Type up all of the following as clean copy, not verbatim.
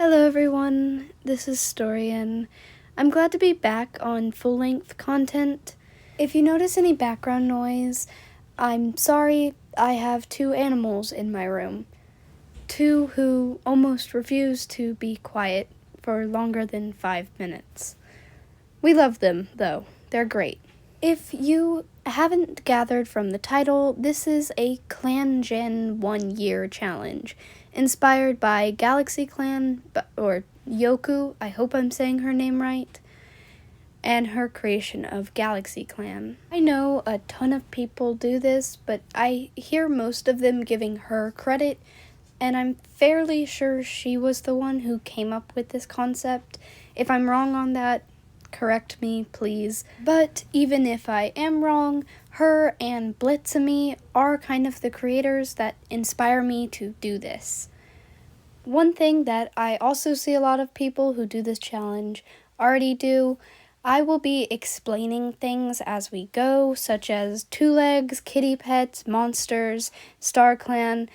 Hello everyone, this is Storian. I'm glad to be back on full-length content. If you notice any background noise, I'm sorry. I have two animals in my room. Two who almost refuse to be quiet for longer than 5 minutes. We love them, though. They're great. If you haven't gathered from the title, this is a clanGen 1-year challenge, inspired by Wiseclan, or Yoku, I hope I'm saying her name right, and her creation of Wiseclan. I know a ton of people do this, but I hear most of them giving her credit, and I'm fairly sure she was the one who came up with this concept. If I'm wrong on that, correct me, please. But even if I am wrong, her and Blitzamy are kind of the creators that inspire me to do this. One thing that I also see a lot of people who do this challenge already do, I will be explaining things as we go, such as two legs, kitty pets, monsters, StarClan,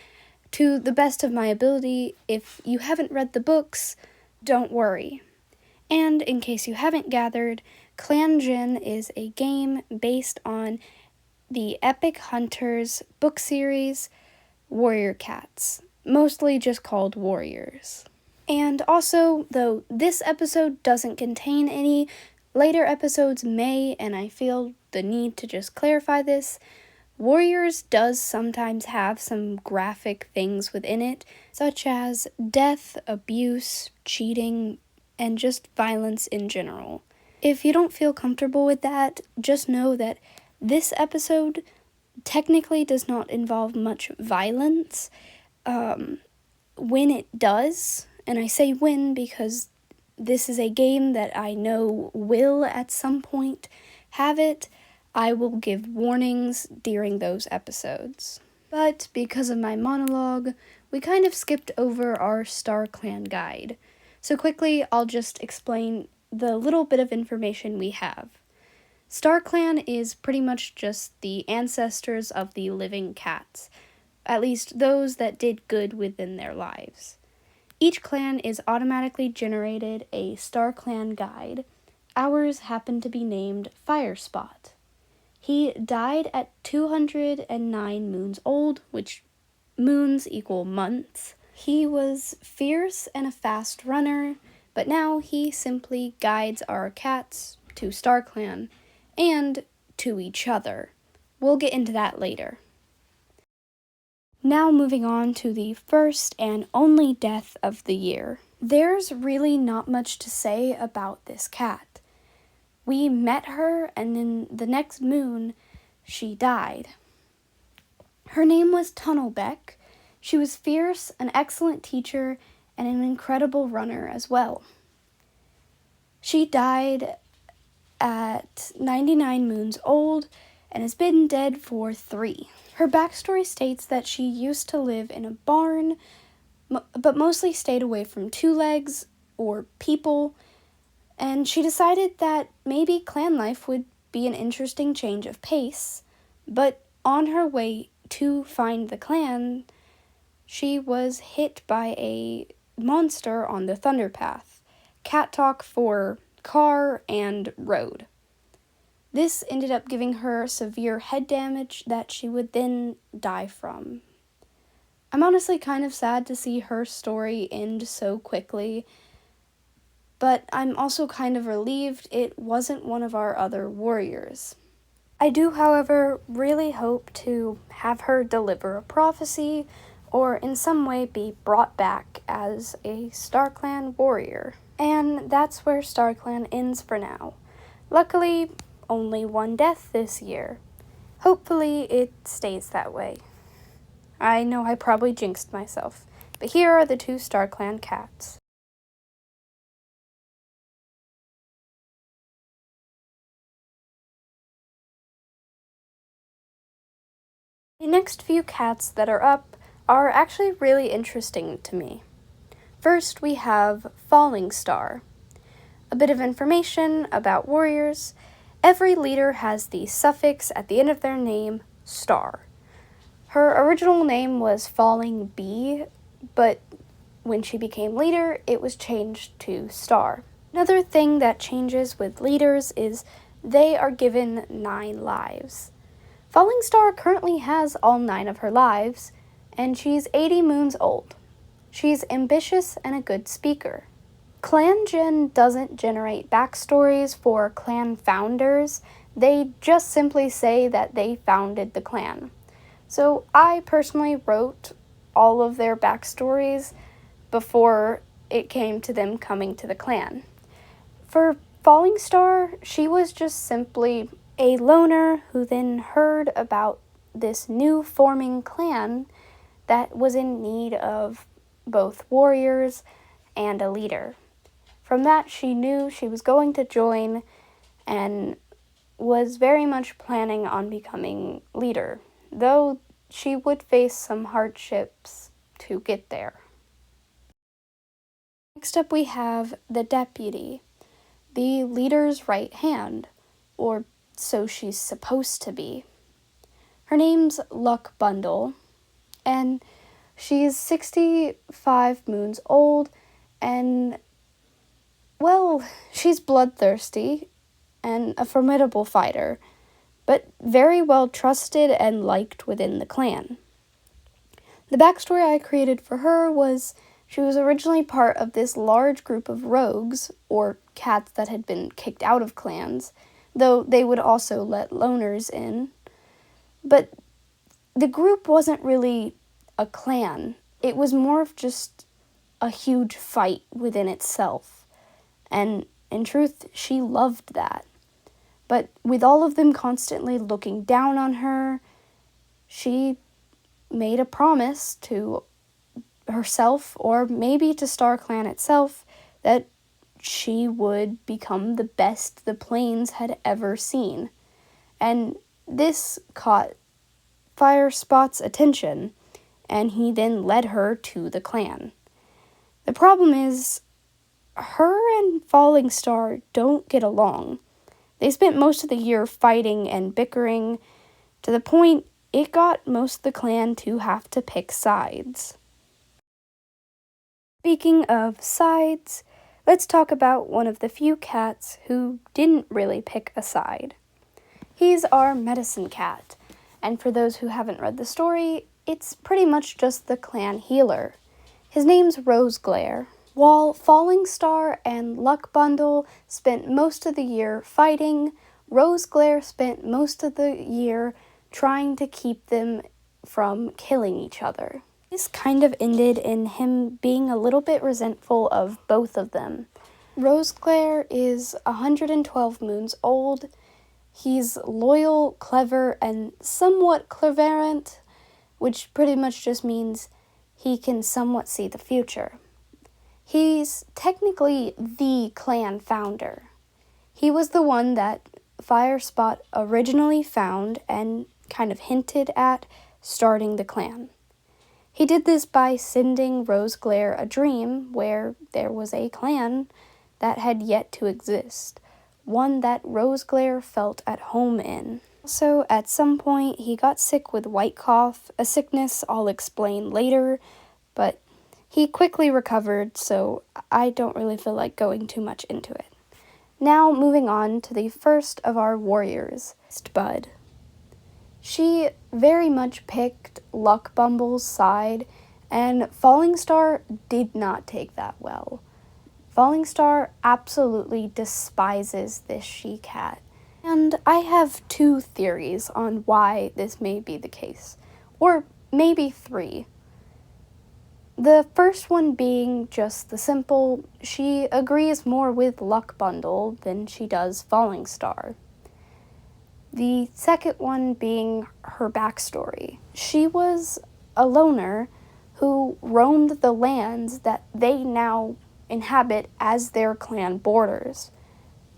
to the best of my ability. If you haven't read the books, don't worry. And in case you haven't gathered, clanGen is a game based on the Epic Hunters book series, Warrior Cats, mostly just called Warriors. And also, though this episode doesn't contain any, later episodes may, and I feel the need to just clarify this, Warriors does sometimes have some graphic things within it, such as death, abuse, cheating, and just violence in general. If you don't feel comfortable with that, just know that this episode technically does not involve much violence. When it does, and I say when because this is a game that I know will at some point have it, I will give warnings during those episodes. But because of my monologue, we kind of skipped over our StarClan guide. So quickly, I'll just explain the little bit of information we have. StarClan is pretty much just the ancestors of the living cats, at least those that did good within their lives. Each clan is automatically generated a StarClan guide. Ours happened to be named Firespot. He died at 209 moons old, which moons equal months. He was fierce and a fast runner, but now he simply guides our cats to StarClan and to each other. We'll get into that later. Now moving on to the first and only death of the year. There's really not much to say about this cat. We met her, and in the next moon, she died. Her name was Tunnelbeck. She was fierce, an excellent teacher, and an incredible runner as well. She died at 99 moons old and has been dead for 3. Her backstory states that she used to live in a barn, but mostly stayed away from two legs or people, and she decided that maybe clan life would be an interesting change of pace, but on her way to find the clan, she was hit by a monster on the Thunder Path. Cat talk for car and road. This ended up giving her severe head damage that she would then die from. I'm honestly kind of sad to see her story end so quickly, but I'm also kind of relieved it wasn't one of our other warriors. I do, however, really hope to have her deliver a prophecy or in some way be brought back as a StarClan warrior. And that's where StarClan ends for now. Luckily, only one death this year. Hopefully it stays that way. I know I probably jinxed myself, but here are the 2 StarClan cats. The next few cats that are up are actually really interesting to me. First, we have Falling Star. A bit of information about warriors. Every leader has the suffix at the end of their name, star. Her original name was Falling Bee, but when she became leader, it was changed to Star. Another thing that changes with leaders is they are given 9 lives. Falling Star currently has all 9 of her lives, and she's 80 moons old. She's ambitious and a good speaker. clanGen doesn't generate backstories for clan founders. They just simply say that they founded the clan. So I personally wrote all of their backstories before it came to them coming to the clan. For Falling Star, she was just simply a loner who then heard about this new forming clan that was in need of both warriors and a leader. From that, she knew she was going to join and was very much planning on becoming leader, though she would face some hardships to get there. Next up we have the deputy, the leader's right hand, or so she's supposed to be. Her name's Luck Bundle, and she's 65 moons old, and, well, she's bloodthirsty and a formidable fighter, but very well trusted and liked within the clan. The backstory I created for her was she was originally part of this large group of rogues, or cats that had been kicked out of clans, though they would also let loners in. But the group wasn't really a clan. It was more of just a huge fight within itself. And in truth, she loved that. But with all of them constantly looking down on her, she made a promise to herself, or maybe to Star Clan itself, that she would become the best the Plains had ever seen. And this caught Firespot's attention, and he then led her to the clan. The problem is, her and Falling Star don't get along. They spent most of the year fighting and bickering, to the point it got most of the clan to have to pick sides. Speaking of sides, let's talk about one of the few cats who didn't really pick a side. He's our medicine cat, and for those who haven't read the story, it's pretty much just the clan healer. His name's Roseglare. While Falling Star and Luck Bundle spent most of the year fighting, Roseglare spent most of the year trying to keep them from killing each other. This kind of ended in him being a little bit resentful of both of them. Roseglare is 112 moons old. He's loyal, clever, and somewhat clairvoyant, which pretty much just means he can somewhat see the future. He's technically the clan founder. He was the one that Firespot originally found and kind of hinted at starting the clan. He did this by sending Roseglare a dream where there was a clan that had yet to exist, one that Roseglare felt at home in. Also, at some point, he got sick with white cough, a sickness I'll explain later, but he quickly recovered, so I don't really feel like going too much into it. Now, moving on to the first of our warriors, Bud. She very much picked Luck Bumble's side, and Falling Star did not take that well. Falling Star absolutely despises this she-cat, and I have 2 theories on why this may be the case, or maybe 3. The first one being just the simple, she agrees more with Luck Bundle than she does Falling Star. The second one being her backstory. She was a loner who roamed the lands that they now inhabit as their clan borders.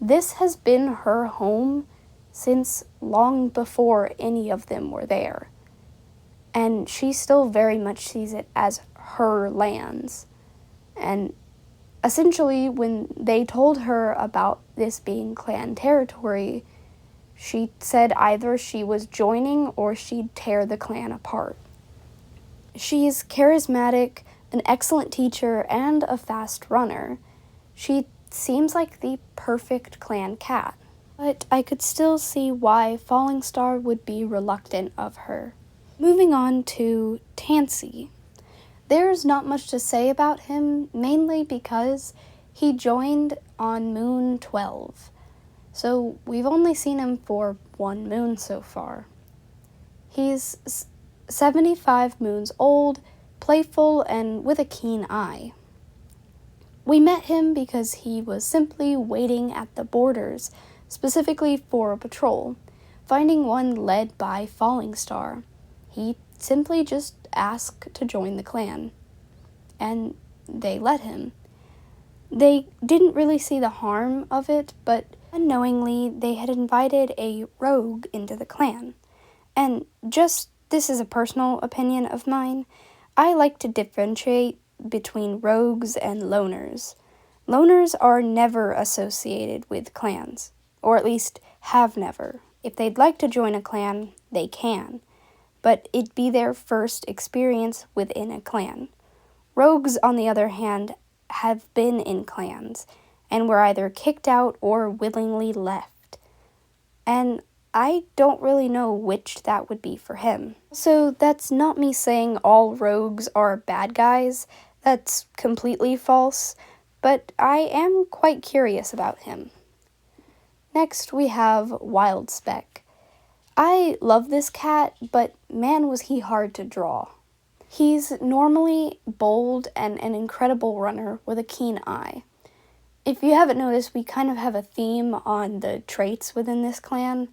This has been her home since long before any of them were there. And she still very much sees it as her lands. And essentially, when they told her about this being clan territory, she said either she was joining or she'd tear the clan apart. She's charismatic, an excellent teacher, and a fast runner. She seems like the perfect clan cat, but I could still see why Falling Star would be reluctant of her. Moving on to Tansy. There's not much to say about him, mainly because he joined on Moon 12. So we've only seen him for one moon so far. He's 75 moons old, playful, and with a keen eye. We met him because he was simply waiting at the borders, specifically for a patrol, finding one led by Falling Star. He simply just asked to join the clan, and they let him. They didn't really see the harm of it, but unknowingly they had invited a rogue into the clan. And this is a personal opinion of mine, I like to differentiate between rogues and loners. Loners are never associated with clans, or at least have never. If they'd like to join a clan, they can, but it'd be their first experience within a clan. Rogues, on the other hand, have been in clans, and were either kicked out or willingly left. And I don't really know which that would be for him. So that's not me saying all rogues are bad guys. That's completely false, but I am quite curious about him. Next we have Wild Speck. I love this cat, but man was he hard to draw. He's normally bold and an incredible runner with a keen eye. If you haven't noticed, we kind of have a theme on the traits within this clan.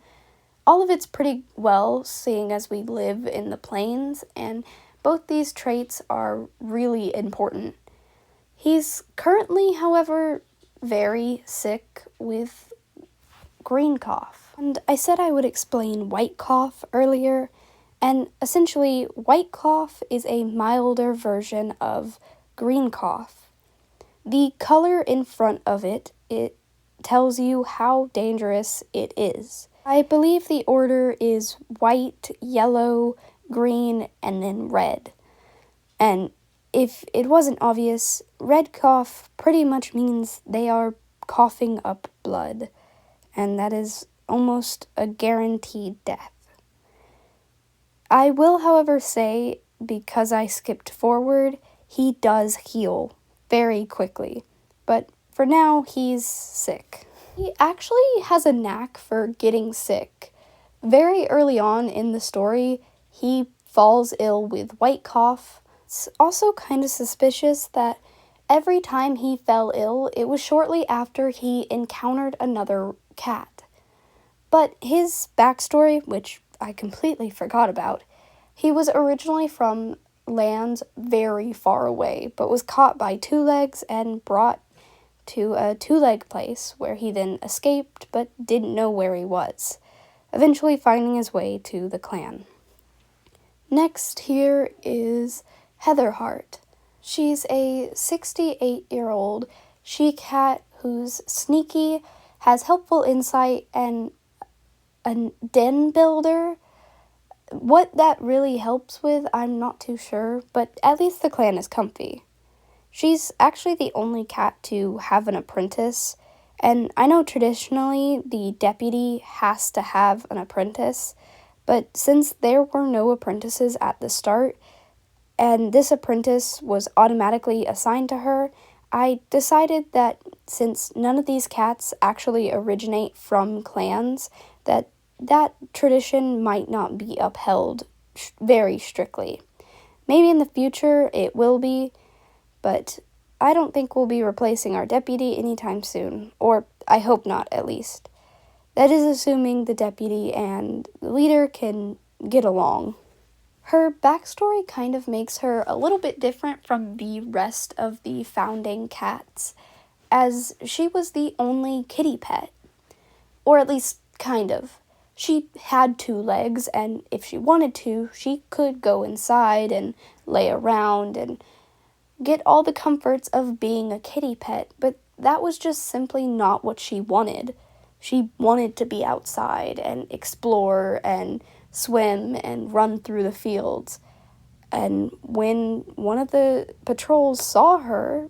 All of it's pretty well, seeing as we live in the plains, and both these traits are really important. He's currently, however, very sick with green cough. And I said I would explain white cough earlier, and essentially white cough is a milder version of green cough. The color in front of it tells you how dangerous it is. I believe the order is white, yellow, green, and then red. And if it wasn't obvious, red cough pretty much means they are coughing up blood, and that is almost a guaranteed death. I will, however, say, because I skipped forward, he does heal very quickly, but for now, he's sick. He actually has a knack for getting sick. Very early on in the story, he falls ill with white cough. It's also kind of suspicious that every time he fell ill, it was shortly after he encountered another cat. But his backstory, which I completely forgot about, he was originally from lands very far away, but was caught by Two Legs and brought to a two-leg place where he then escaped but didn't know where he was, eventually finding his way to the clan. Next here is Heatherheart. She's a 68-year-old she-cat who's sneaky, has helpful insight, and a den builder. What that really helps with, I'm not too sure, but at least the clan is comfy. She's actually the only cat to have an apprentice, and I know traditionally the deputy has to have an apprentice, but since there were no apprentices at the start, and this apprentice was automatically assigned to her, I decided that since none of these cats actually originate from clans, that tradition might not be upheld very strictly. Maybe in the future it will be, but I don't think we'll be replacing our deputy anytime soon, or I hope not, at least. That is assuming the deputy and the leader can get along. Her backstory kind of makes her a little bit different from the rest of the founding cats, as she was the only kitty pet. Or at least, kind of. She had 2 legs, and if she wanted to, she could go inside and lay around and get all the comforts of being a kitty pet, but that was just simply not what she wanted. She wanted to be outside and explore and swim and run through the fields. And when one of the patrols saw her,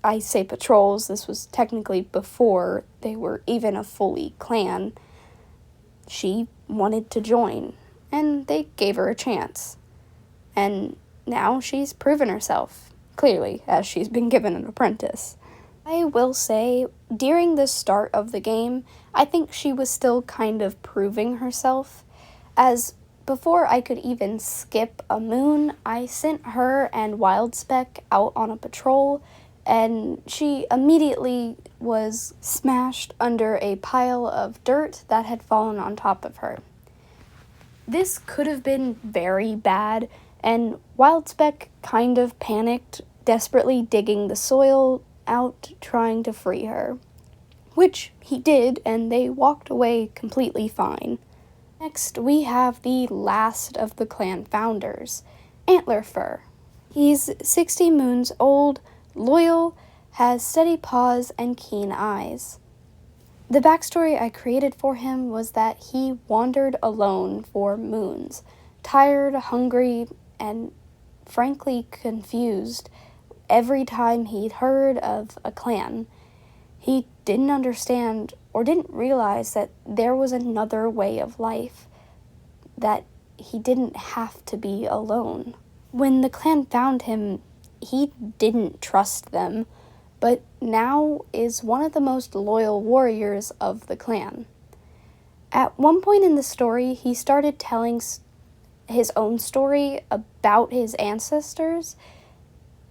I say patrols, this was technically before they were even a fully clan, she wanted to join, and they gave her a chance. And now she's proven herself, clearly, as she's been given an apprentice. I will say, during the start of the game, I think she was still kind of proving herself, as before I could even skip a moon, I sent her and Wildspec out on a patrol, and she immediately was smashed under a pile of dirt that had fallen on top of her. This could have been very bad, and Wildspec kind of panicked, desperately digging the soil out, trying to free her. Which he did, and they walked away completely fine. Next, we have the last of the clan founders, Antlerfur. He's 60 moons old, loyal, has steady paws and keen eyes. The backstory I created for him was that he wandered alone for moons, tired, hungry, and frankly confused every time he'd heard of a clan. He didn't understand or didn't realize that there was another way of life, that he didn't have to be alone. When the clan found him, he didn't trust them, but now is one of the most loyal warriors of the clan. At one point in the story, he started telling his own story about his ancestors,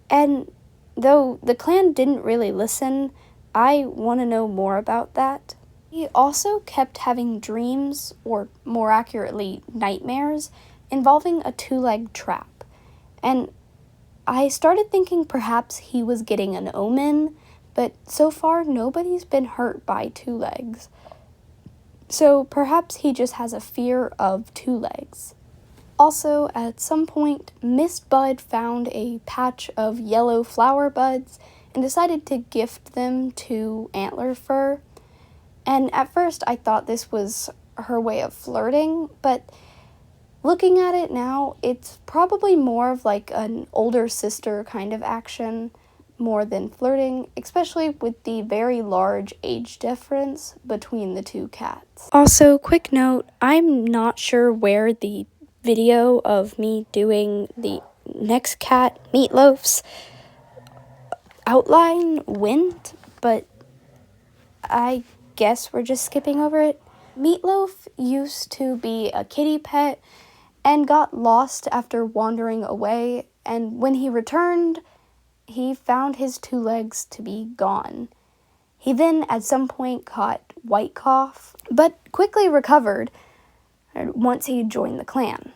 and though the clan didn't really listen, I want to know more about that. He also kept having dreams, or more accurately, nightmares, involving a two-legged trap. And I started thinking perhaps he was getting an omen, but so far nobody's been hurt by two legs. So perhaps he just has a fear of two legs. Also, at some point, Mistbud found a patch of yellow flower buds and decided to gift them to Antlerfur. And at first I thought this was her way of flirting, but looking at it now, it's probably more of like an older sister kind of action, more than flirting, especially with the very large age difference between the two cats. Also, quick note, I'm not sure where the video of me doing the next cat, Meatloaf's outline went, but I guess we're just skipping over it. Meatloaf used to be a kitty pet and got lost after wandering away, and when he returned, he found his two legs to be gone. He then at some point caught white cough, but quickly recovered once he joined the clan.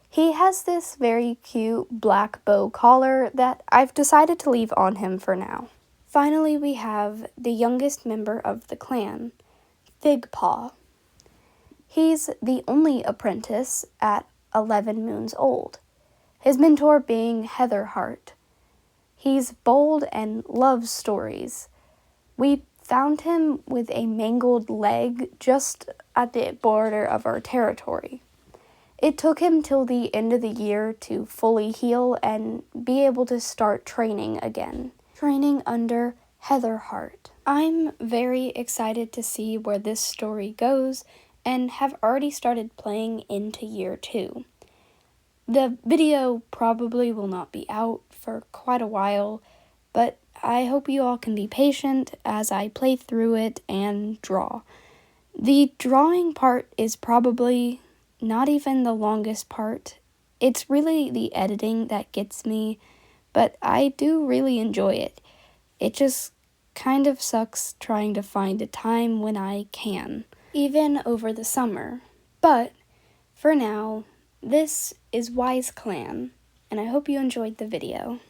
He has this very cute black bow collar that I've decided to leave on him for now. Finally, we have the youngest member of the clan, Figpaw. He's the only apprentice at 11 moons old, his mentor being Heatherheart. He's bold and loves stories. We found him with a mangled leg just at the border of our territory. It took him till the end of the year to fully heal and be able to start training again. Training under Heatherheart. I'm very excited to see where this story goes and have already started playing into year 2. The video probably will not be out for quite a while, but I hope you all can be patient as I play through it and draw. The drawing part is probably not even the longest part. It's really the editing that gets me, but I do really enjoy it. It just kind of sucks trying to find a time when I can, even over the summer. But for now, this is Wiseclan, and I hope you enjoyed the video.